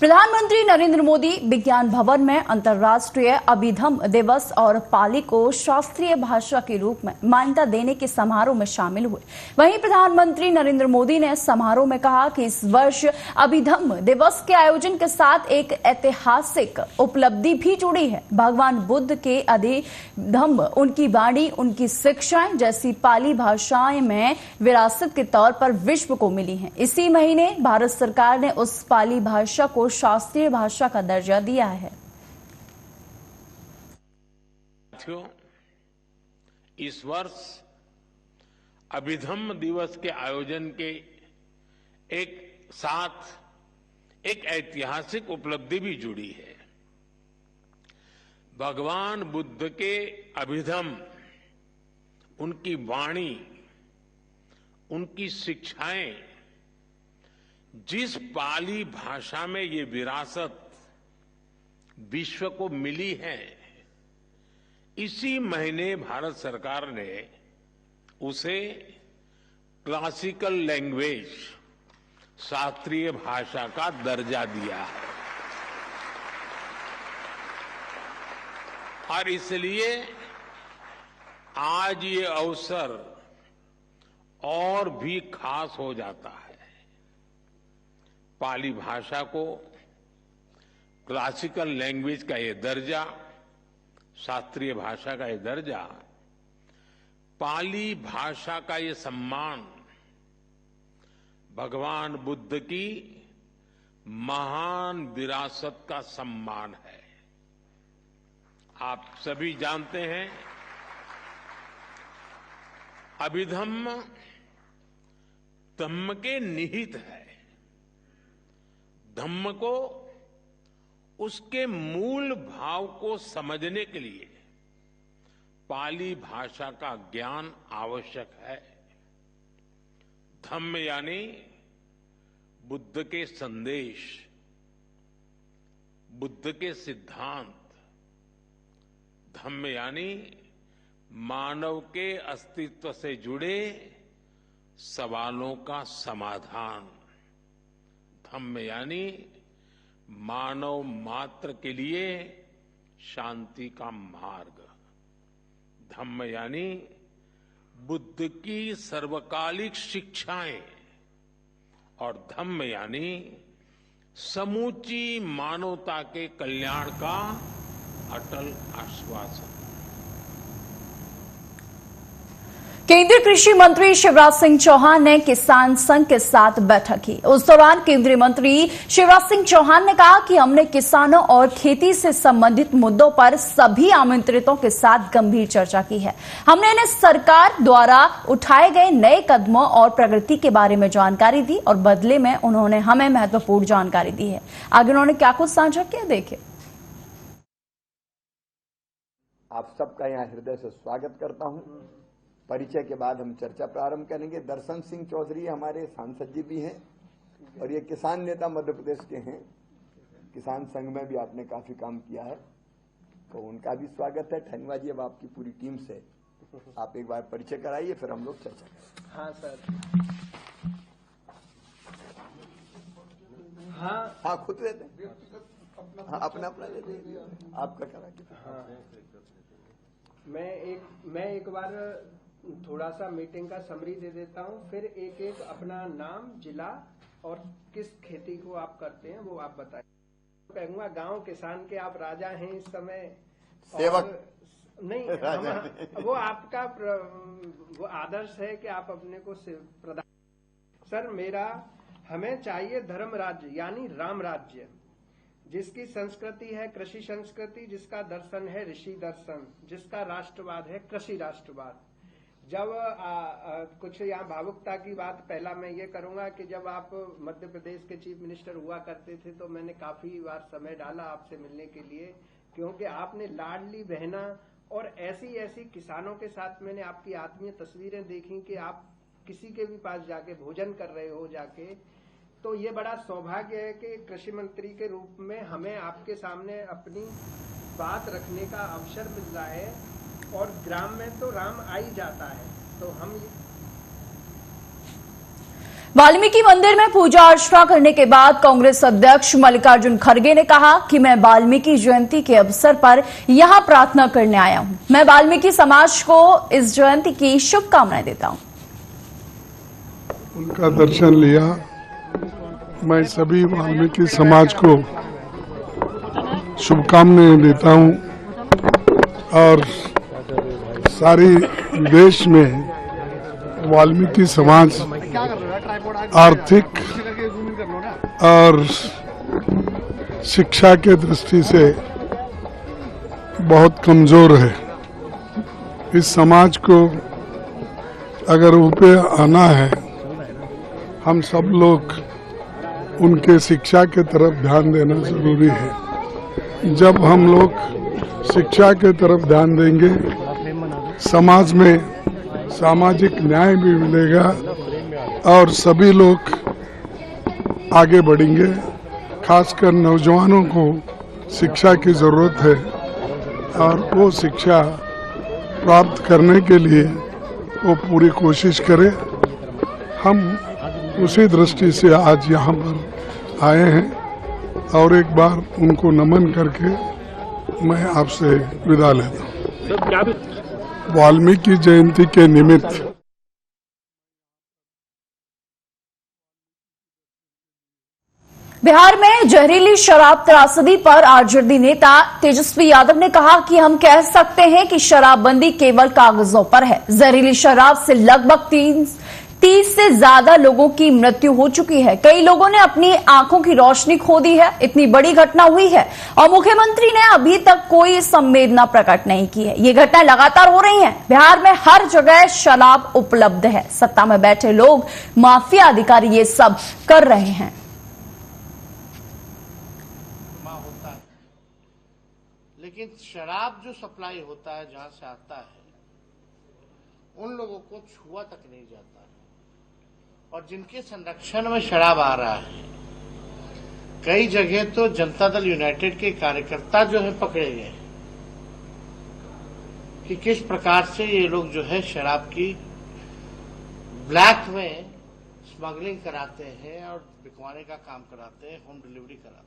प्रधानमंत्री नरेंद्र मोदी विज्ञान भवन में अंतर्राष्ट्रीय अभिधम्म दिवस और पाली को शास्त्रीय भाषा के रूप में मान्यता देने के समारोह में शामिल हुए। वहीं प्रधानमंत्री नरेंद्र मोदी ने समारोह में कहा कि इस वर्ष अभिधम्म दिवस के आयोजन के साथ एक ऐतिहासिक उपलब्धि भी जुड़ी है। भगवान बुद्ध के अभिधम्म, उनकी वाणी, उनकी शिक्षाएं जैसी पाली भाषाएं में विरासत के तौर पर विश्व को मिली हैं। इसी महीने भारत सरकार ने उस पाली भाषा को शास्त्रीय भाषा का दर्जा दिया है। इस वर्ष अभिधम्म दिवस के आयोजन के एक साथ एक ऐतिहासिक उपलब्धि भी जुड़ी है। भगवान बुद्ध के अभिधम्म, उनकी वाणी, उनकी शिक्षाएं जिस पाली भाषा में ये विरासत विश्व को मिली है, इसी महीने भारत सरकार ने उसे क्लासिकल लैंग्वेज, शास्त्रीय भाषा का दर्जा दिया है। और इसलिए आज ये अवसर और भी खास हो जाता है। पाली भाषा को क्लासिकल लैंग्वेज का ये दर्जा, शास्त्रीय भाषा का ये दर्जा, पाली भाषा का ये सम्मान भगवान बुद्ध की महान विरासत का सम्मान है। आप सभी जानते हैं, अभिधम्म धम्म के निहित है। धम्म को, उसके मूल भाव को समझने के लिए पाली भाषा का ज्ञान आवश्यक है। धम्म यानी बुद्ध के संदेश, बुद्ध के सिद्धांत। धम्म यानी मानव के अस्तित्व से जुड़े सवालों का समाधान। धम्म यानी मानव मात्र के लिए शांति का मार्ग। धम्म यानी बुद्ध की सर्वकालिक शिक्षाएं। और धम्म यानी समूची मानवता के कल्याण का अटल आश्वासन। केंद्रीय कृषि मंत्री शिवराज सिंह चौहान ने किसान संघ के साथ बैठक की। उस दौरान केंद्रीय मंत्री शिवराज सिंह चौहान ने कहा कि हमने किसानों और खेती से संबंधित मुद्दों पर सभी आमंत्रितों के साथ गंभीर चर्चा की है। हमने इन्हें सरकार द्वारा उठाए गए नए कदमों और प्रगति के बारे में जानकारी दी और बदले में उन्होंने हमें महत्वपूर्ण जानकारी दी है। आगे उन्होंने क्या कुछ साझा किया, देखिए। आप सबका यहाँ हृदय से स्वागत करता हूँ। परिचय के बाद हम चर्चा प्रारंभ करेंगे। दर्शन सिंह चौधरी हमारे सांसद जी भी हैं और ये किसान नेता मध्य प्रदेश के हैं। किसान संघ में भी आपने काफी काम किया है, तो उनका भी स्वागत है। धन्यवाद जी, अब आपकी पूरी टीम से आप एक बार परिचय कराइए, फिर हम लोग चर्चा करेंगे। हाँ सर। हाँ खुद लेते, हाँ अपना लेते, आपका करा के। हाँ, मैं एक बार थोड़ा सा मीटिंग का समरी दे देता हूँ, फिर एक एक अपना नाम, जिला और किस खेती को आप करते हैं वो आप बताइए। कहूँगा गांव किसान के आप राजा हैं इस समय। सेवक नहीं, वो आपका वो आदर्श है कि आप अपने को प्रधान। सर, हमें चाहिए धर्म राज्य यानी राम राज्य, जिसकी संस्कृति है कृषि संस्कृति, जिसका दर्शन है ऋषि दर्शन, जिसका राष्ट्रवाद है कृषि राष्ट्रवाद। जब कुछ यहाँ भावुकता की बात पहला मैं ये करूंगा कि जब आप मध्य प्रदेश के चीफ मिनिस्टर हुआ करते थे तो मैंने काफी बार समय डाला आपसे मिलने के लिए, क्योंकि आपने लाडली बहना और ऐसी किसानों के साथ मैंने आपकी आत्मीय तस्वीरें देखी कि आप किसी के भी पास जाके भोजन कर रहे हो जाके। तो ये बड़ा सौभाग्य है कि कृषि मंत्री के रूप में हमें आपके सामने अपनी बात रखने का अवसर मिल रहा है। और ग्राम में तो राम आ ही जाता है, तो हम वाल्मीकि मंदिर में पूजा अर्चना करने के बाद कांग्रेस अध्यक्ष मल्लिकार्जुन खड़गे ने कहा कि मैं वाल्मीकि जयंती के अवसर पर यहां प्रार्थना करने आया हूं। मैं वाल्मीकि समाज को इस जयंती की शुभकामनाएं देता हूं। उनका दर्शन लिया। मैं सभी वाल्मीकि समाज को शुभकामनाएं देता हूं और सारी देश में वाल्मीकि समाज आर्थिक और शिक्षा के दृष्टि से बहुत कमजोर है। इस समाज को अगर ऊपर आना है, हम सब लोग उनके शिक्षा के तरफ ध्यान देना जरूरी है। जब हम लोग शिक्षा के तरफ ध्यान देंगे, समाज में सामाजिक न्याय भी मिलेगा और सभी लोग आगे बढ़ेंगे। खासकर नौजवानों को शिक्षा की जरूरत है और वो शिक्षा प्राप्त करने के लिए वो पूरी कोशिश करें। हम उसी दृष्टि से आज यहाँ पर आए हैं और एक बार उनको नमन करके मैं आपसे विदा लेता हूँ। वाल्मीकि जयंती के निमित्त बिहार में जहरीली शराब त्रासदी पर आरजेडी नेता तेजस्वी यादव ने कहा कि हम कह सकते हैं कि शराबबंदी केवल कागजों पर है। जहरीली शराब से लगभग 30 से ज्यादा लोगों की मृत्यु हो चुकी है। कई लोगों ने अपनी आंखों की रोशनी खो दी है। इतनी बड़ी घटना हुई है और मुख्यमंत्री ने अभी तक कोई संवेदना प्रकट नहीं की है। ये घटनाएं लगातार हो रही हैं। बिहार में हर जगह शराब उपलब्ध है। सत्ता में बैठे लोग, माफिया अधिकारी ये सब कर रहे हैं। लेकिन शराब जो सप्लाई होता है, जहां से आता है, उन लोगों को छुआ तक नहीं जाता है। और जिनके संरक्षण में शराब आ रहा है, कई जगह तो जनता दल यूनाइटेड के कार्यकर्ता जो है पकड़े गए कि किस प्रकार से ये लोग जो है शराब की ब्लैक में स्मगलिंग कराते हैं और बिकवाने का काम कराते हैं, होम डिलीवरी कराते हैं।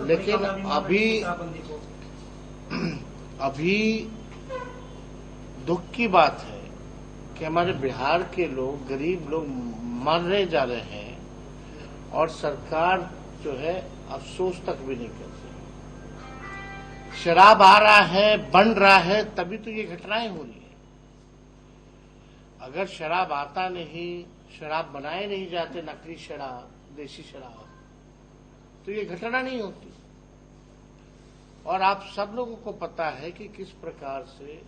लेकिन अभी दुख की बात है कि हमारे बिहार के लोग, गरीब लोग मर रहे जा रहे हैं और सरकार जो है अफसोस तक भी नहीं करती। शराब आ रहा है, बन रहा है, तभी तो ये घटनाएं हो रही है। अगर शराब आता नहीं, शराब बनाए नहीं जाते, नकली शराब, देसी शराब, तो ये घटना नहीं होती। और आप सब लोगों को पता है कि किस प्रकार से,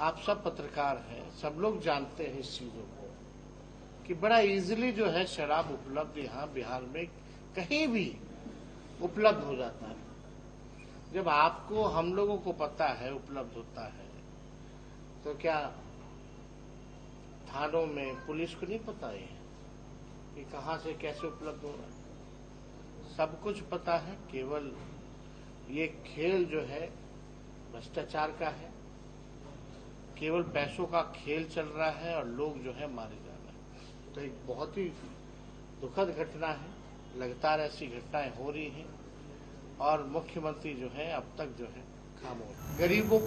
आप सब पत्रकार हैं, सब लोग जानते हैं इस चीजों को कि बड़ा इजीली जो है शराब उपलब्ध यहाँ बिहार में कहीं भी उपलब्ध हो जाता है। जब आपको, हम लोगों को पता है उपलब्ध होता है, तो क्या थानों में पुलिस को नहीं पता है कि कहां से कैसे उपलब्ध हो रहा है? सब कुछ पता है। केवल ये खेल जो है भ्रष्टाचार का है, केवल पैसों का खेल चल रहा है और लोग जो है मारे जा रहे हैं। तो एक बहुत ही दुखद घटना है। लगातार ऐसी घटनाएं हो रही हैं और मुख्यमंत्री जो है अब तक जो है खामोश। गरीबों,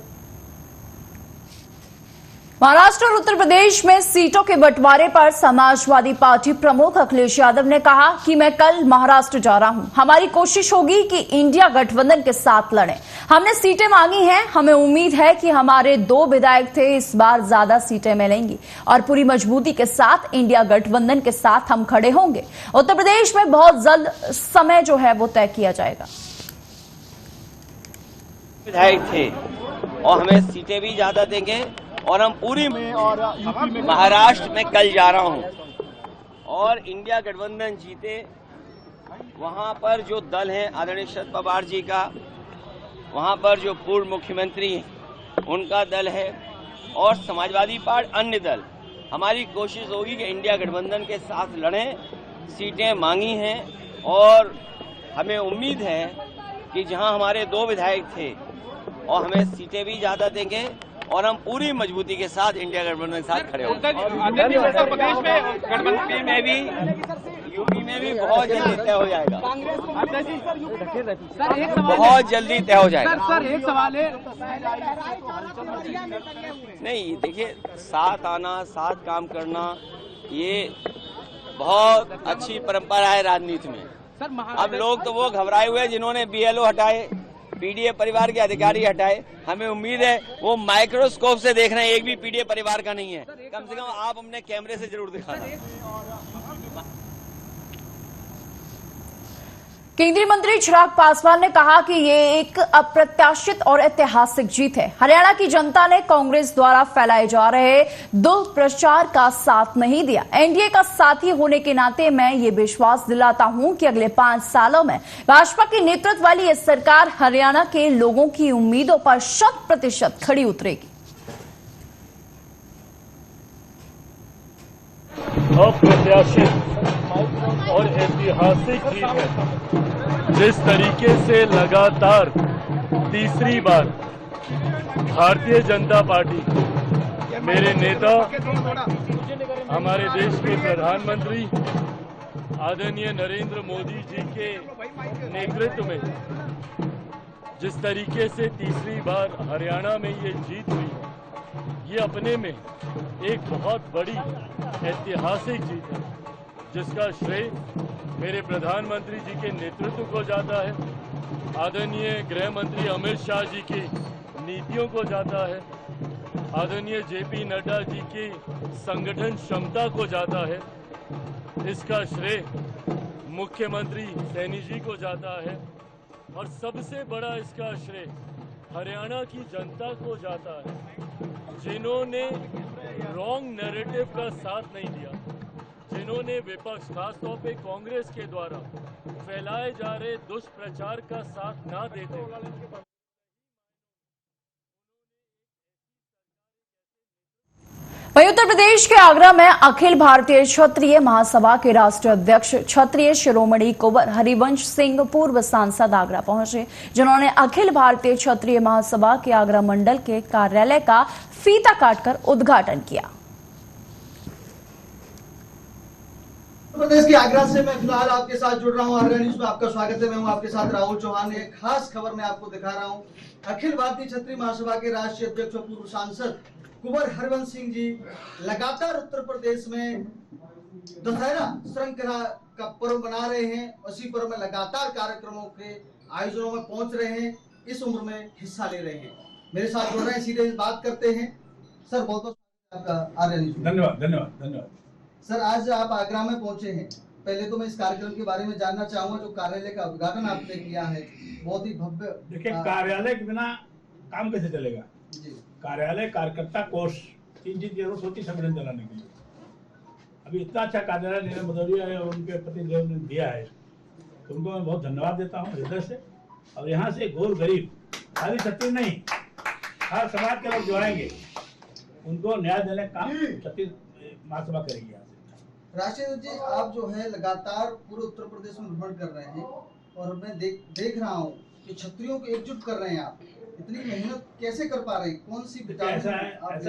महाराष्ट्र और उत्तर प्रदेश में सीटों के बंटवारे पर समाजवादी पार्टी प्रमुख अखिलेश यादव ने कहा कि मैं कल महाराष्ट्र जा रहा हूं। हमारी कोशिश होगी कि इंडिया गठबंधन के साथ लड़ें। हमने सीटें मांगी हैं। हमें उम्मीद है कि हमारे 2 विधायक थे, इस बार ज्यादा सीटें मिलेंगी और पूरी मजबूती के साथ इंडिया गठबंधन के साथ हम खड़े होंगे। उत्तर प्रदेश में बहुत जल्द समय जो है वो तय किया जाएगा। विधायक थे और हमें सीटें भी ज्यादा देंगे और हम पूरी महाराष्ट्र में कल जा रहा हूं और इंडिया गठबंधन जीते। वहां पर जो दल है आदरणीय शरद पवार जी का, वहां पर जो पूर्व मुख्यमंत्री उनका दल है और समाजवादी पार्टी, अन्य दल, हमारी कोशिश होगी कि इंडिया गठबंधन के साथ लड़ें। सीटें मांगी हैं और हमें उम्मीद है कि जहां हमारे 2 विधायक थे और हमें सीटें भी ज्यादा देंगे और हम पूरी मजबूती के साथ इंडिया गठबंधन के साथ खड़े होंगे। उत्तर प्रदेश में गठबंधन में भी, यूपी में भी बहुत जल्दी तय हो जाएगा, बहुत जल्दी तय हो जाएगा। सर एक सवाल है, नहीं देखिए, साथ आना, साथ काम करना, ये बहुत अच्छी परंपरा है राजनीति में। अब लोग तो वो घबराए हुए हैं जिन्होंने बीएलओ हटाए, पीडीए परिवार के अधिकारी हटाए। हमें उम्मीद है वो माइक्रोस्कोप से देख रहे हैं, एक भी पीडीए परिवार का नहीं है। कम से कम आप अपने कैमरे से जरूर दिखाना। केंद्रीय मंत्री चिराग पासवान ने कहा कि ये एक अप्रत्याशित और ऐतिहासिक जीत है। हरियाणा की जनता ने कांग्रेस द्वारा फैलाए जा रहे दुष्प्रचार का साथ नहीं दिया। एनडीए का साथी होने के नाते मैं ये विश्वास दिलाता हूं कि अगले 5 सालों में भाजपा के नेतृत्व वाली ये सरकार हरियाणा के लोगों की उम्मीदों पर 100% खड़ी उतरेगी। अप्रत्याशित और ऐतिहासिक जीत है। जिस तरीके से लगातार तीसरी बार भारतीय जनता पार्टी, मेरे नेता, हमारे देश के प्रधानमंत्री आदरणीय नरेंद्र मोदी जी के नेतृत्व में जिस तरीके से तीसरी बार हरियाणा में ये जीत हुई, ये अपने में एक बहुत बड़ी ऐतिहासिक जीत है, जिसका श्रेय मेरे प्रधानमंत्री जी के नेतृत्व को जाता है, आदरणीय गृह मंत्री अमित शाह जी की नीतियों को जाता है, आदरणीय जेपी नड्डा जी की संगठन क्षमता को जाता है। इसका श्रेय मुख्यमंत्री सैनी जी को जाता है और सबसे बड़ा इसका श्रेय हरियाणा की जनता को जाता है, जिन्होंने रॉन्ग नैरेटिव का साथ नहीं दिया, जिन्होंने विपक्ष, खासतौर पे कांग्रेस के द्वारा फैलाए जा रहे दुष्प्रचार का साथ ना देते। वहीं उत्तर प्रदेश के आगरा में अखिल भारतीय क्षत्रिय महासभा के राष्ट्रीय अध्यक्ष क्षत्रिय शिरोमणि कुंवर हरिवंश सिंह पूर्व सांसद आगरा पहुंचे, जिन्होंने अखिल भारतीय क्षत्रिय महासभा के आगरा मंडल के कार्यालय का फीता काटकर उद्घाटन किया। उत्तर प्रदेश के आगरा से मैं फिलहाल आपके साथ जुड़ रहा हूं। आगरा न्यूज में आपका स्वागत है। मैं हूं आपके साथ राहुल चौहान। एक खास खबर मैं आपको दिखा रहा हूं। अखिल भारतीय क्षत्रिय महासभा के राष्ट्रीय अध्यक्ष और पूर्व सांसद कुंवर हरिवंश सिंह जी लगातार उत्तर प्रदेश में दशहरा श्रृंखला का पर्व मना रहे हैं। उसी पर्व में लगातार कार्यक्रमों के आयोजनों में पहुंच रहे हैं, इस उम्र में हिस्सा ले रहे हैं। मेरे साथ जुड़ रहे हैं, सीधे बात करते हैं। सर बहुत बहुत आपका आर्या न्यूज। धन्यवाद। सर आज आप आगरा में पहुंचे हैं। पहले तो मैं इस कार्यक्रम के बारे में जानना चाहूंगा, जो कार्यालय का उद्घाटन आपने किया है, बहुत ही भव्य। देखिए, कार्यालय के बिना काम कैसे चलेगा जी? कार्यालय, कार्यकर्ता, कोष, 3 चीज जरूरत होती संगठन चलाने के लिए। अभी इतना अच्छा कार्यालय नीरज भदौरिया है और उनके पति देव ने दिया है, तो उनको मैं बहुत धन्यवाद देता हूँ हृदय से। और यहाँ से गोर गरीब, खाली छत्तीस नहीं, हर समाज के लोग जो आएंगे उनको न्याय देने का काम छत्तीस महासभा करेगी। राष्ट्रीय जी, आप जो है लगातार पूरे उत्तर प्रदेश में भ्रमण कर रहे हैं और मैं देख रहा हूँ कि क्षत्रियों को एकजुट कर रहे हैं। आप इतनी मेहनत कैसे कर पा रहे हैं? कौन सी ऐसा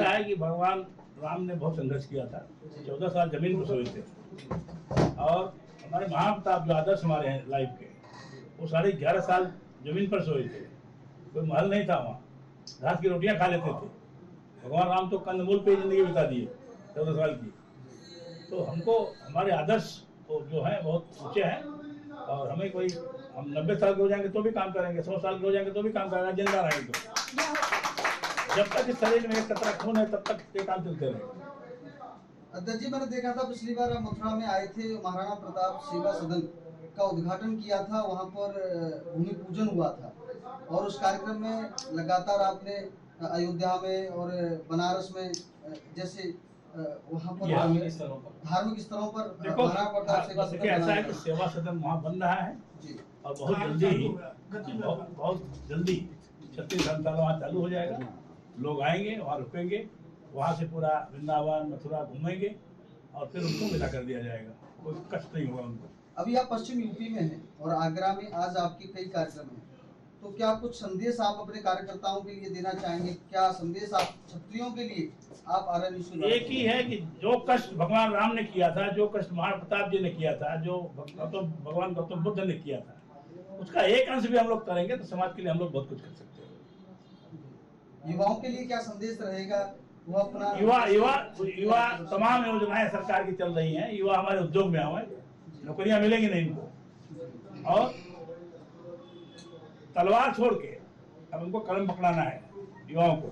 है कि भगवान राम ने बहुत संघर्ष किया था, 14 साल जमीन पर सोए थे, और हमारे महाप्रताप जो आदर्श हमारे हैं लाइफ के, वो 11.5 साल जमीन पर सोए थे। कोई महल नहीं था वहाँ, घास की रोटियां खा लेते थे। भगवान राम तो कंदमूल पे जिंदगी बिता दिए 14 साल की। तो हमको हमारे आदर्श जो है बहुत ऊंचे हैं, और हमें कोई, हम 90 साल के हो जाएंगे तो भी काम करेंगे, 100 साल के हो जाएंगे तो भी काम करेंगे, जिंदा रहेंगे। तो जब तक इस शरीर में एक कतरा खून है तब तक ये काम चलते रहेंगे। अध्यक्ष जी, मैंने देखा था पिछली बार मथुरा में आए थे, महाराणा प्रताप सेवा सदन का उद्घाटन किया था, वहाँ पर भूमि पूजन हुआ था, और उस कार्यक्रम में लगातार आपने अयोध्या में और बनारस में जैसे वहाँ पर धार्मिक स्थलों पर महाराणा प्रताप सेवा सदन, ऐसा है कि सेवा सदन वहाँ बन रहा है जी, और बहुत जल्दी 36 घंटा वहाँ चालू हो जाएगा। लोग आएंगे, वहाँ रुकेंगे, वहाँ से पूरा वृंदावन मथुरा घूमेंगे और फिर उनको विदा कर दिया जाएगा। कोई कष्ट नहीं होगा उनको। अभी आप पश्चिम यूपी में हैं और आगरा में आज आपके कई कार्यक्रम हैं, तो क्या कुछ संदेश आप अपने कार्यकर्ताओं के लिए देना चाहेंगे? क्या संदेश आप क्षत्रियों के लिए आप आर्य न्यूज़ से? एक ही है कि जो कष्ट भगवान राम ने किया था, जो कष्ट महाराणा प्रताप जी ने किया था, जो भगवान गौतम बुद्ध ने किया था, उसका एक अंश भी हम लोग करेंगे तो समाज के लिए हम लोग बहुत कुछ कर सकते हैं। युवाओं के लिए क्या संदेश रहेगा? वो अपना युवा तमाम योजनाएं सरकार की चल रही हैं। युवा हमारे उद्योग में आए, नौकरियां मिलेंगी नहीं इनको, और तलवार छोड़ के अब उनको कलम पकड़ाना है। युवाओं को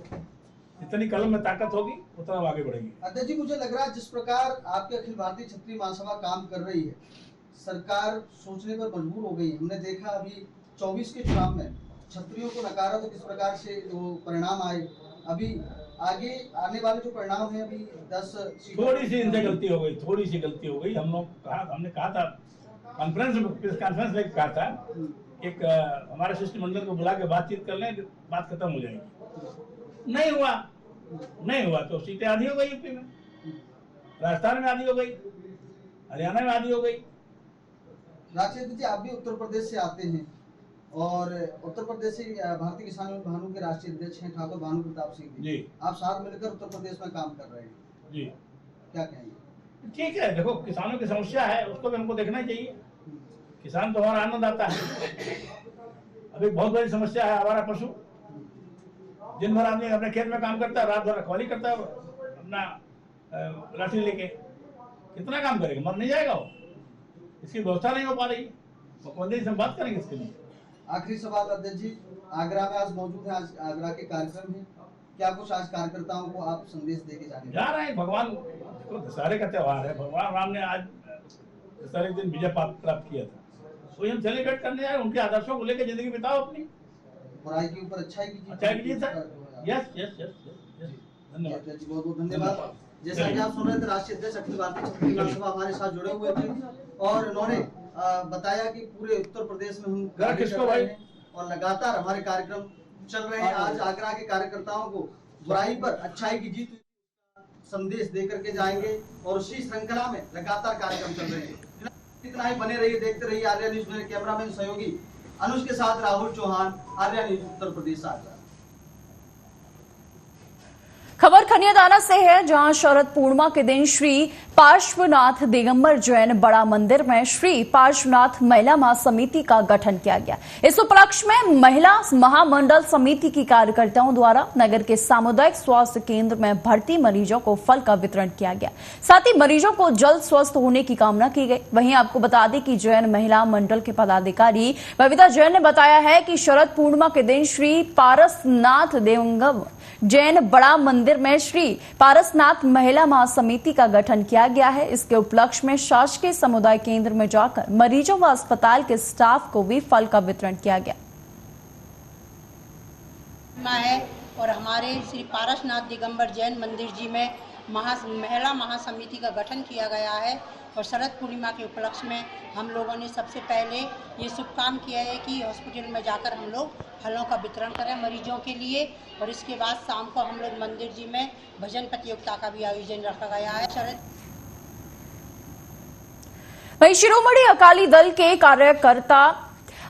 जितनी कलम में ताकत होगी उतना आगे बढ़ेंगे। अध्यक्ष जी, मुझे लग रहा है जिस प्रकार आपके अखिल भारतीय क्षत्रिय महासभा काम कर रही है, सरकार सोचने पर मजबूर हो गई है। हमने देखा अभी 24 के चुनाव में क्षत्रियों को नकारा तो किस प्रकार से वो परिणाम आए। अभी आगे आने वाले जो परिणाम है, अभी 10 थोड़ी सी इनसे गलती हो गई। हमने कहा था कॉन्फ्रेंस में कहा था एक हमारे शिष्टमंडल को बुला के बातचीत कर लें, बात खत्म हो जाएगी। नहीं हुआ तो सीटें आधी हो गई यूपी में, राजस्थान में आधी हो गई, हरियाणा में आधी हो गई। राजेंद्र जी, आप भी उत्तर प्रदेश से आते हैं और उत्तर प्रदेश से भारतीय किसान भानु के राष्ट्रीय अध्यक्ष हैं ठाकुर भानु प्रताप सिंह जी। आप साथ मिलकर उत्तर प्रदेश में काम कर रहे हैं जी, क्या कहेंगे? ठीक है, देखो किसानों की समस्या है, उसको भी हमको देखना चाहिए। किसान तो हमारा आनंद आता है। अभी बहुत बड़ी समस्या है हमारा पशु। दिन भर आदमी अपने खेत में काम करता है, रात भर रखवाली करता है अपना लाठी लेके। कितना काम करेगा? मर नहीं जाएगा वो। इसकी व्यवस्था नहीं हो पा रही। मुख्यमंत्री से बात करेंगे इसके लिए। आखिरी सवाल अध्यक्ष जी, आगरा में आज मौजूद है, आज आगरा के कार्यक्रम है, क्या कुछ आज कार्यकर्ताओं को आप संदेश देके जा रहे हैं? भगवान देखो, दशहरे का त्योहार है, भगवान राम ने आज दशहरे के दिन विजय प्राप्त किया था, वही हम सेलिब्रेट करने आए। उनके आदर्शों को लेकर जिंदगी बिताओ अपनी। बुराई के ऊपर अच्छाई की जीत। यस धन्यवाद जी, बहुत बहुत धन्यवाद। जैसा कि आप सुन रहे थे, राष्ट्रीय अध्यक्ष अखिल भारतीय क्षत्रिय महासभा हमारे साथ जुड़े हुए थे और उन्होंने बताया कि पूरे उत्तर प्रदेश में हम कार्य कर रहे हैं और लगातार हमारे कार्यक्रम चल रहे हैं। आज आगरा के कार्यकर्ताओं को बुराई पर अच्छाई की जीत संदेश दे करके जाएंगे और उसी श्रृंखला में लगातार कार्यक्रम चल रहे हैं। इतना ही बने रहिए, देखते रहिए आर्या न्यूज। मेरे कैमरामैन सहयोगी अनुज के साथ राहुल चौहान, आर्या न्यूज, उत्तर प्रदेश, आगरा। खबर खनियादाना से है, जहां शरद पूर्णिमा के दिन श्री पार्श्वनाथ दिगंबर जैन बड़ा मंदिर में श्री पार्श्वनाथ महिला महासमिति का गठन किया गया। इस उपलक्ष्य में महिला महामंडल समिति की कार्यकर्ताओं द्वारा नगर के सामुदायिक स्वास्थ्य केंद्र में भर्ती मरीजों को फल का वितरण किया गया। साथ ही मरीजों को जल्द स्वस्थ होने की कामना की गई। वहीं आपको बता दें कि जैन महिला मंडल के पदाधिकारी बबीता जैन ने बताया है कि शरद पूर्णिमा के दिन श्री पारसनाथ दिगंबर जैन बड़ा मंदिर में श्री पारसनाथ महिला महासमिति का गठन किया गया है। इसके उपलक्ष्य में शासकीय समुदाय केंद्र में जाकर मरीजों व अस्पताल के स्टाफ को भी फल का वितरण किया गया है। और हमारे श्री पारसनाथ दिगंबर जैन मंदिर जी में महिला महासमिति का गठन किया गया है और शरद पूर्णिमा के उपलक्ष्य में हम लोगों ने सबसे पहले ये शुभ काम किया है कि हॉस्पिटल में जाकर हम लोग फलों का वितरण करें मरीजों के लिए। और इसके बाद शाम को हम लोग मंदिर जी में भजन प्रतियोगिता का भी आयोजन रखा गया है। वहीं शिरोमणि अकाली दल के कार्यकर्ता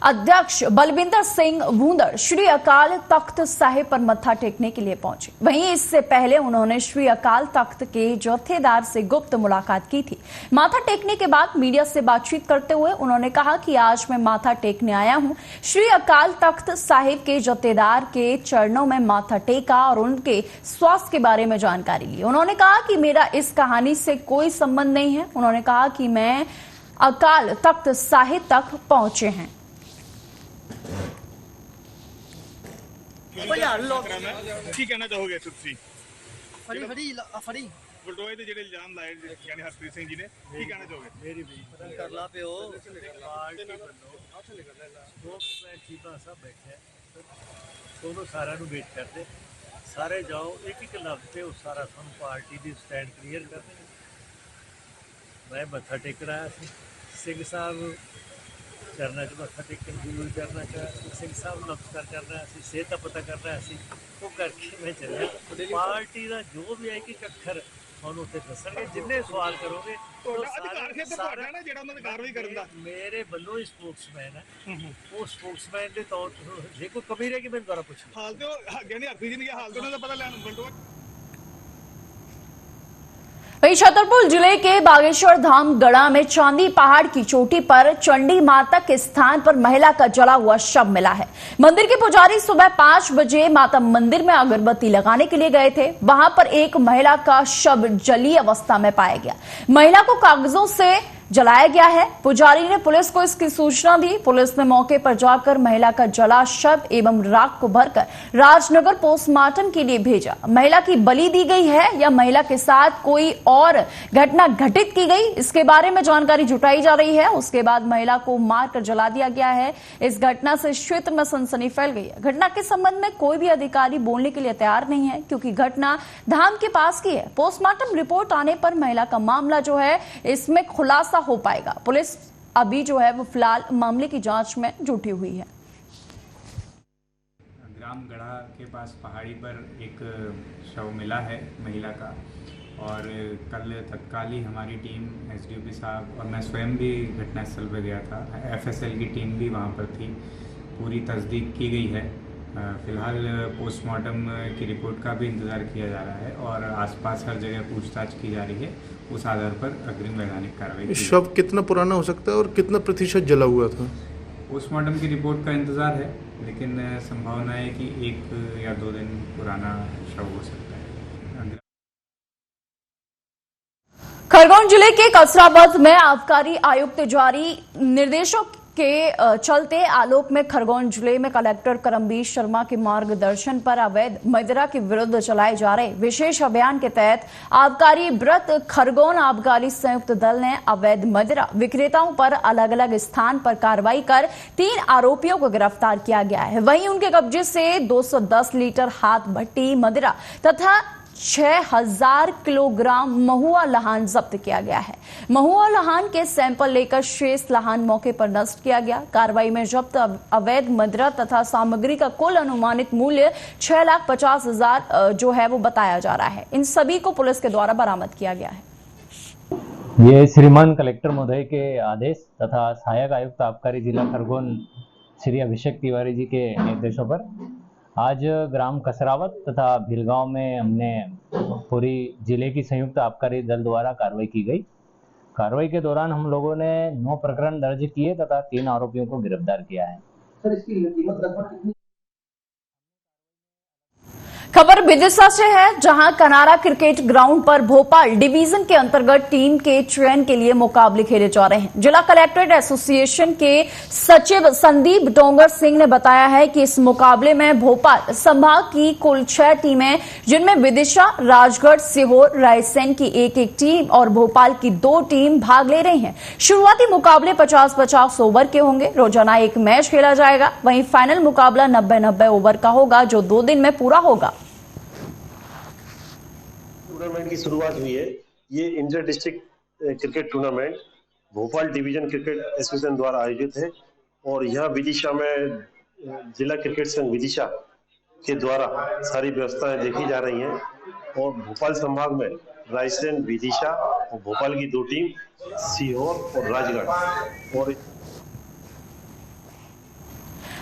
अध्यक्ष बलविंदर सिंह वूंदर श्री अकाल तख्त साहिब पर मत्था टेकने के लिए पहुंचे। वहीं इससे पहले उन्होंने श्री अकाल तख्त के जत्थेदार से गुप्त मुलाकात की थी। माथा टेकने के बाद मीडिया से बातचीत करते हुए उन्होंने कहा कि आज मैं माथा टेकने आया हूं। श्री अकाल तख्त साहिब के जत्थेदार के चरणों में माथा टेका और उनके स्वास्थ्य के बारे में जानकारी ली। उन्होंने कहा कि मेरा इस कहानी से कोई संबंध नहीं है। उन्होंने कहा कि मैं अकाल तख्त साहिब तक पहुंचे हैं। ਕੀ ਕਹਿਣਾ ਚਾਹੋਗੇ ਤੁਸੀਂ? ਫੜੀ ਬਲਟੋਏ ਦੇ ਜਿਹੜੇ ਇਲਜ਼ਾਮ ਲਾਏ ਯਾਨੀ ਹਰਪ੍ਰੀਤ ਸਿੰਘ ਜੀ ਨੇ, ਕੀ ਕਹਿਣਾ ਚਾਹੋਗੇ? ਮੇਰੀ ਬੇਨਤੀ ਕਰ ਲਾ ਪਿਓ ਪਾਰਟੀ ਵੱਲੋਂ ਲੋਕ ਚੀਜ਼ਾਂ ਸਭ ਬੈਠੇ ਦੋਨੋਂ ਸਾਰਿਆਂ ਨੂੰ ਵੇਟ ਕਰਦੇ ਸਾਰੇ ਜਾਓ ਇੱਕ ਲਫ਼ਜ਼ ਤੇ ਉਹ ਸਾਰਾ ਤੁਹਾਨੂੰ ਪਾਰਟੀ ਦੀ ਸਟੈਂਡ ਕਲੀਅਰ ਕਰ ਦੇਣਗੇ। ਮੈਂ ਮੱਥਾ ਟੇਕ ਰਿਹਾ ਸੀ ਸਿੰਘ ਸਾਹਿਬ चरना च मत्था टेकन गुरु चरना च सिंह साहब नमस्कार कर रहा सी सेहत का पता कर रहा सी वो करके मैं चलिया पार्टी का जो भी है कि अखर ਤੁਹਾਨੂੰ ਉੱਥੇ ਦੱਸਣਗੇ। ਜਿੰਨੇ ਸਵਾਲ ਕਰੋਗੇ ਅਧਿਕਾਰ ਖੇਤਰ ਤੁਹਾਡਾ ਨਾ ਜਿਹੜਾ ਉਹਨਾਂ ਦੀ ਕਾਰਵਾਈ ਕਰਨ ਦਾ ਮੇਰੇ ਵੱਲੋਂ ਹੀ ਸਪੋਕਸਮੈਨ ਹੈ, ਉਹ ਸਪੋਕਸਮੈਨ ਦੇ ਤੌਰ ਤੇ ਜੇ ਕੋਈ ਕਮੀ ਰਹੇਗੀ ਮੈਨੂੰ ਦੁਬਾਰਾ ਪੁੱਛਣਾ। ਹਾਲ ਤੇ ਉਹ ਕਹਿੰਦੇ ਹਰਪ੍ਰੀਤ ਜੀ ਨੇ ਕਿਹਾ ਹਾਲ ਤੇ ਉਹਨਾਂ ਦਾ पता ਲੈਣ ਬੰਦੋ। वहीं छतरपुर जिले के बागेश्वर धाम गढ़ा में चांदी पहाड़ की चोटी पर चंडी माता के स्थान पर महिला का जला हुआ शव मिला है। मंदिर के पुजारी सुबह 5 बजे माता मंदिर में अगरबत्ती लगाने के लिए गए थे। वहां पर एक महिला का शव जली अवस्था में पाया गया। महिला को कागजों से जलाया गया है। पुजारी ने पुलिस को इसकी सूचना दी। पुलिस ने मौके पर जाकर महिला का जला शव एवं राख को भरकर राजनगर पोस्टमार्टम के लिए भेजा। महिला की बलि दी गई है या महिला के साथ कोई और घटना घटित की गई, इसके बारे में जानकारी जुटाई जा रही है। उसके बाद महिला को मारकर जला दिया गया है। इस घटना से क्षेत्र में सनसनी फैल गई है। घटना के संबंध में कोई भी अधिकारी बोलने के लिए तैयार नहीं है क्योंकि घटना धाम के पास की है। पोस्टमार्टम रिपोर्ट आने पर महिला का मामला जो है इसमें खुलासा हो पाएगा। पुलिस अभी जो है वो फिलहाल मामले की जांच में जुटी हुई है। ग्राम गढ़ा के पास पहाड़ी पर एक शव मिला है महिला का, और कल तत्काल ही हमारी टीम एसडीओपी साहब और मैं स्वयं भी घटनास्थल पर गया था। एफएसएल की टीम भी वहाँ पर थी। पूरी तस्दीक की गई है। फिलहाल पोस्टमार्टम की रिपोर्ट का भी इंतज़ार किया जा रहा है और आसपास हर जगह पूछताछ की जा रही है। उस आधार पर अग्रिम वैधानिक कार्रवाई। शव कितना पुराना हो सकता है और कितना प्रतिशत जला हुआ था? पोस्टमार्टम की रिपोर्ट का इंतज़ार है, लेकिन संभावना है कि 1 या 2 दिन पुराना शव हो सकता है। खरगोन जिले के कसरावद में आबकारी आयुक्त जारी निर्देशों के चलते आलोक में खरगोन जिले में कलेक्टर करमबीर शर्मा के मार्गदर्शन पर अवैध मदिरा के विरुद्ध चलाए जा रहे विशेष अभियान के तहत आबकारी व्रत खरगोन आबकारी संयुक्त दल ने अवैध मदिरा विक्रेताओं पर अलग अलग स्थान पर कार्रवाई कर 3 आरोपियों को गिरफ्तार किया गया है। वहीं उनके कब्जे से 210 लीटर हाथ भट्टी मदिरा तथा 6000 किलोग्राम महुआ लहान जब्त किया गया है। महुआ लहान के सैंपल लेकर शेष लहान मौके पर नष्ट किया गया। कार्रवाई में जब्त अवैध मदिरा तथा सामग्री का कुल अनुमानित मूल्य 6,50,000 जो है वो बताया जा रहा है। इन सभी को पुलिस के द्वारा बरामद किया गया है। ये श्रीमान कलेक्टर महोदय के आदेश तथा सहायक आयुक्त आबकारी जिला खरगोन श्री अभिषेक तिवारी जी के निर्देशों पर आज ग्राम कसरावत तथा भिलगांव में हमने पूरी जिले की संयुक्त आबकारी दल द्वारा कार्रवाई की गई। कार्रवाई के दौरान हम लोगों ने 9 प्रकरण दर्ज किए तथा 3 आरोपियों को गिरफ्तार किया है। सर, इसकी कीमत लगभग कितनी? खबर विदिशा से है, जहां कनारा क्रिकेट ग्राउंड पर भोपाल डिवीजन के अंतर्गत टीम के चयन के लिए मुकाबले खेले जा रहे हैं। जिला कलेक्ट्रेट एसोसिएशन के सचिव संदीप डोंगर सिंह ने बताया है कि इस मुकाबले में भोपाल संभाग की कुल 6 टीमें, जिनमें विदिशा, राजगढ़, सीहोर, रायसेन की एक टीम और भोपाल की 2 टीम भाग ले रही हैं। शुरुआती मुकाबले 50-50 ओवर के होंगे। रोजाना एक मैच खेला जाएगा। वहीं फाइनल मुकाबला 90-90 ओवर का होगा, जो 2 दिन में पूरा होगा। टूर्नामेंट की शुरुआत हुई है। ये inter district cricket tournament Bhopal division cricket association द्वारा आयोजित है और यहाँ विदिशा में जिला क्रिकेट संघ विदिशा के द्वारा सारी व्यवस्थाएं देखी जा रही हैं और भोपाल संभाग में रायसेन, विदिशा और भोपाल की 2 टीम, सीहोर और राजगढ़। और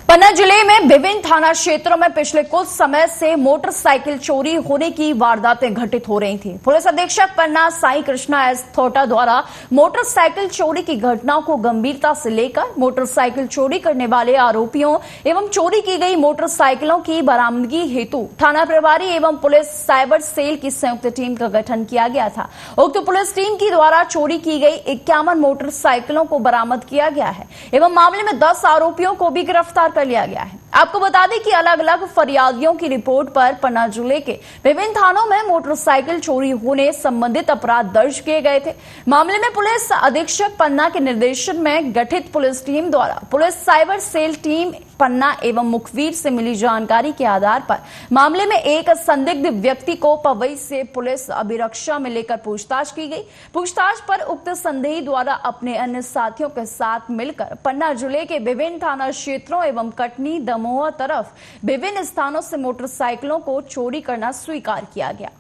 पन्ना जिले में विभिन्न थाना क्षेत्रों में पिछले कुछ समय से मोटरसाइकिल चोरी होने की वारदातें घटित हो रही थी। पुलिस अधीक्षक पन्ना साई कृष्णा एस थोटा द्वारा मोटरसाइकिल चोरी की घटनाओं को गंभीरता से लेकर मोटरसाइकिल चोरी करने वाले आरोपियों एवं चोरी की गई मोटरसाइकिलों की बरामदगी हेतु थाना प्रभारी एवं पुलिस साइबर सेल की संयुक्त टीम का गठन किया गया था। उक्त पुलिस टीम की द्वारा चोरी की गई 51 मोटरसाइकिलों को बरामद किया गया है एवं मामले में 10 आरोपियों को भी गिरफ्तार लिया गया है। आपको बता दें कि अलग अलग फरियादियों की रिपोर्ट पर पन्ना जिले के विभिन्न थानों में मोटरसाइकिल चोरी होने संबंधित अपराध दर्ज किए गए थे। मामले में पुलिस अधीक्षक पन्ना के निर्देशन में गठित पुलिस टीम द्वारा पुलिस साइबर सेल टीम पन्ना एवं मुखबिर से मिली जानकारी के आधार पर मामले में एक संदिग्ध व्यक्ति को पवई से पुलिस अभिरक्षा में लेकर पूछताछ की गई। पूछताछ पर उक्त संदेही द्वारा अपने अन्य साथियों के साथ मिलकर पन्ना जिले के विभिन्न थाना क्षेत्रों एवं कटनी, दमोह तरफ विभिन्न स्थानों से मोटरसाइकिलों को चोरी करना स्वीकार किया गया।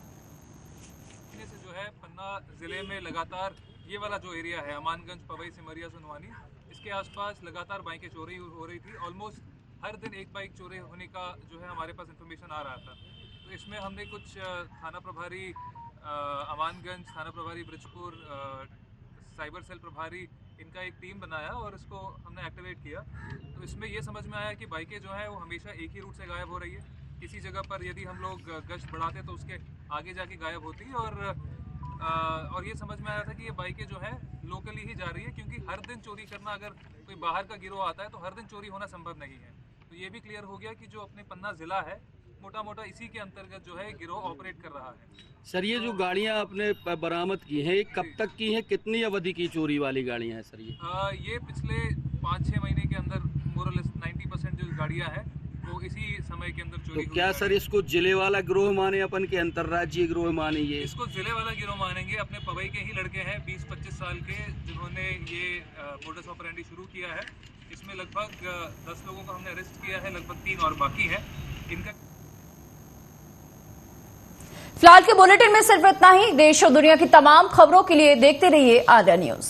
जो है जिले में लगातार ये वाला जो एरिया है अमानगंज, पवई, सिमरिया, सुनवानी, इसके आसपास लगातार बाइकें चोरी हो रही थी। ऑलमोस्ट हर दिन एक बाइक चोरी होने का जो है हमारे पास इन्फॉर्मेशन आ रहा था। तो इसमें हमने कुछ थाना प्रभारी अमानगंज, थाना प्रभारी बृजपुर, साइबर सेल प्रभारी, इनका एक टीम बनाया और इसको हमने एक्टिवेट किया। तो इसमें ये समझ में आया कि बाइकें जो है वो हमेशा एक ही रूट से गायब हो रही है। किसी जगह पर यदि हम लोग गश्त बढ़ाते तो उसके आगे जाके गायब होती और ये समझ में आया था कि ये बाइकें जो है लोकली ही जा रही है, क्योंकि हर दिन चोरी करना, अगर कोई बाहर का गिरोह आता है तो हर दिन चोरी होना संभव नहीं है। तो ये भी क्लियर हो गया कि जो अपने पन्ना जिला है मोटा मोटा इसी के अंतर्गत जो है गिरोह ऑपरेट कर रहा है। सर, ये जो गाड़ियां आपने बरामद की हैं, ये कब तक की हैं, कितनी अवधि की चोरी वाली गाड़ियां हैं सर? ये पिछले 5-6 महीने के अंदर मोरलेस 90% जो गाड़ियां हैं वो इसी समय के अंदर चोरी। तो क्या सर इसको जिले वाला गिरोह माने अपन के अंतर्राज्यीय गिरोह माने? ये इसको जिले वाला गिरोह मानेंगे। अपने पवई के ही लड़के हैं 20-25 साल के, जिन्होंने ये मोडस ऑपरेंडी शुरू किया है। इसमें लगभग 10 लोगों को हमने अरेस्ट किया है, लगभग 3 और बाकी है। इनका फिलहाल के बुलेटिन में सिर्फ इतना ही। देश और दुनिया की तमाम खबरों के लिए देखते रहिए आर्या न्यूज।